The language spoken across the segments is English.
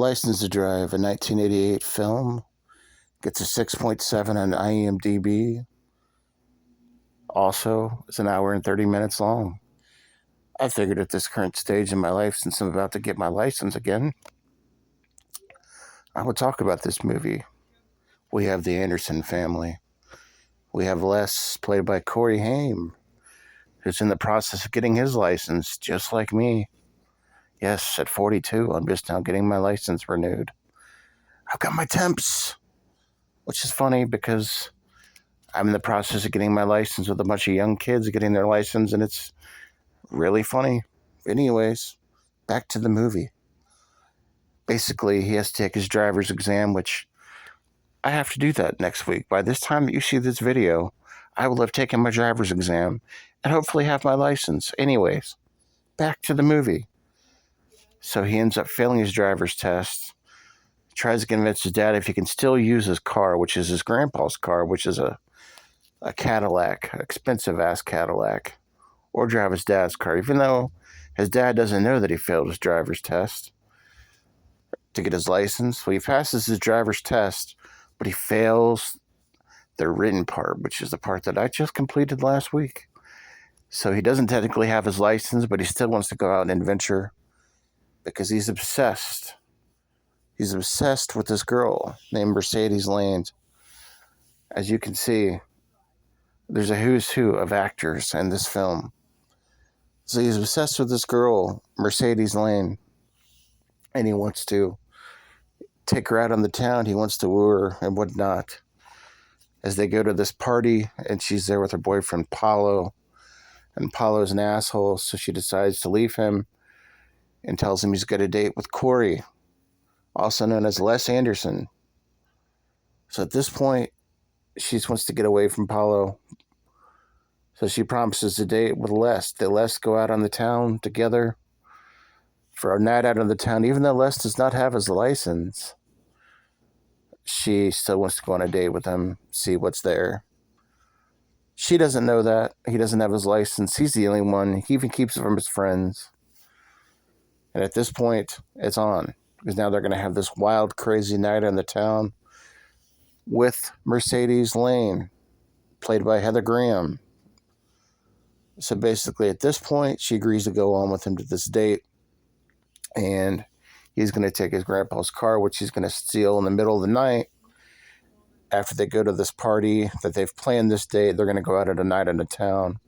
License to Drive, a 1988 film, gets a 6.7 on IMDb. Also, it's an hour and 30 minutes long. I figured at this current stage in my life, since I'm about to get my license again, I would talk about this movie. We have the Anderson family. We have Les, played by Corey Haim, who's in the process of getting his license, just like me. Yes, at 42, I'm just now getting my license renewed. I've got my temps, which is funny because I'm in the process of getting my license with a bunch of young kids getting their license, and it's really funny. Anyways, back to the movie. Basically, he has to take his driver's exam, which I have to do that next week. By this time that you see this video, I will have taken my driver's exam and hopefully have my license. Anyways, back to the movie. So he ends up failing his driver's test. He tries to convince his dad if he can still use his car, which is his grandpa's car, which is a Cadillac, expensive-ass Cadillac, or drive his dad's car, even though his dad doesn't know that he failed his driver's test to get his license. So he passes his driver's test, but he fails the written part, which is the part that I just completed last week. So he doesn't technically have his license, but he still wants to go out and adventure because he's obsessed. He's obsessed with this girl named Mercedes Lane. As you can see, there's a who's who of actors in this film. So he's obsessed with this girl, Mercedes Lane, and he wants to take her out on the town. He wants to woo her and whatnot. As they go to this party, and she's there with her boyfriend, Paulo. And Paulo's an asshole, so she decides to leave him and tells him he's got a date with Corey, also known as Les Anderson. So at this point, she wants to get away from Paulo. So she promises a date with Les. They Les go out on the town together for a night out on the town. Even though Les does not have his license, she still wants to go on a date with him, see what's there. She doesn't know that. He doesn't have his license. He's the only one. He even keeps it from his friends. And at this point, it's on. Because now they're going to have this wild, crazy night in the town with Mercedes Lane, played by Heather Graham. So basically, at this point, she agrees to go on with him to this date. And he's going to take his grandpa's car, which he's going to steal in the middle of the night. After they go to this party that they've planned this date, they're going to go out at a night in the town.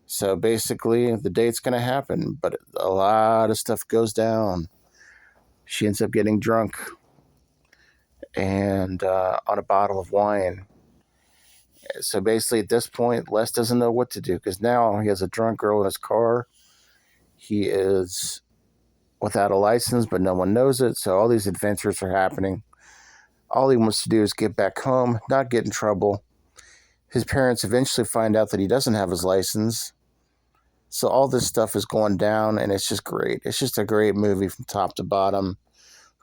So basically, the date's going to happen, but a lot of stuff goes down. She ends up getting drunk and on a bottle of wine. So basically, at this point, Les doesn't know what to do because now he has a drunk girl in his car. He is without a license, but no one knows it. So all these adventures are happening. All he wants to do is get back home, not get in trouble. His parents eventually find out that he doesn't have his license. So all this stuff is going down, and it's just great. It's just a great movie from top to bottom.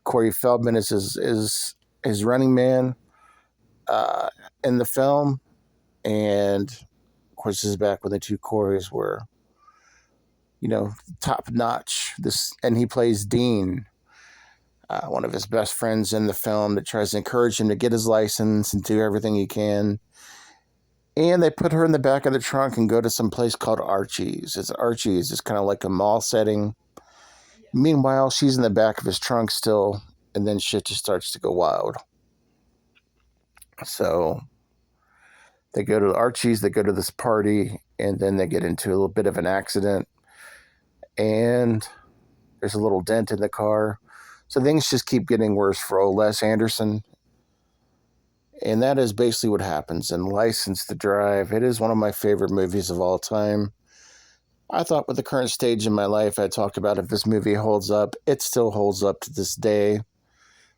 Corey Feldman is his running man in the film. And, of course, this is back when the two Coreys were, top notch. And he plays Dean, one of his best friends in the film, that tries to encourage him to get his license and do everything he can. And they put her in the back of the trunk and go to some place called Archie's. Archie's is kind of like a mall setting. Meanwhile, she's in the back of his trunk still, and then shit just starts to go wild. So they go to Archie's, they go to this party, and then they get into a little bit of an accident. And there's a little dent in the car. So things just keep getting worse for old Les Anderson. And that is basically what happens in License to Drive. It is one of my favorite movies of all time. I thought with the current stage in my life, I talked about if this movie holds up. It still holds up to this day.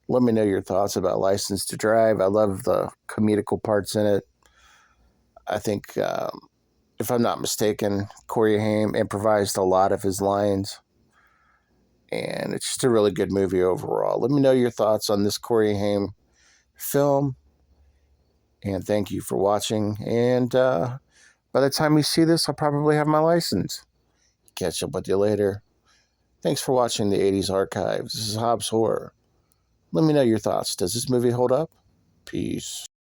Let me know your thoughts about License to Drive. I love the comedical parts in it. I think, if I'm not mistaken, Corey Haim improvised a lot of his lines. And it's just a really good movie overall. Let me know your thoughts on this Corey Haim film. And thank you for watching. And by the time you see this, I'll probably have my license. Catch up with you later. Thanks for watching the 80s Archives. This is Hobbs Horror. Let me know your thoughts. Does this movie hold up? Peace.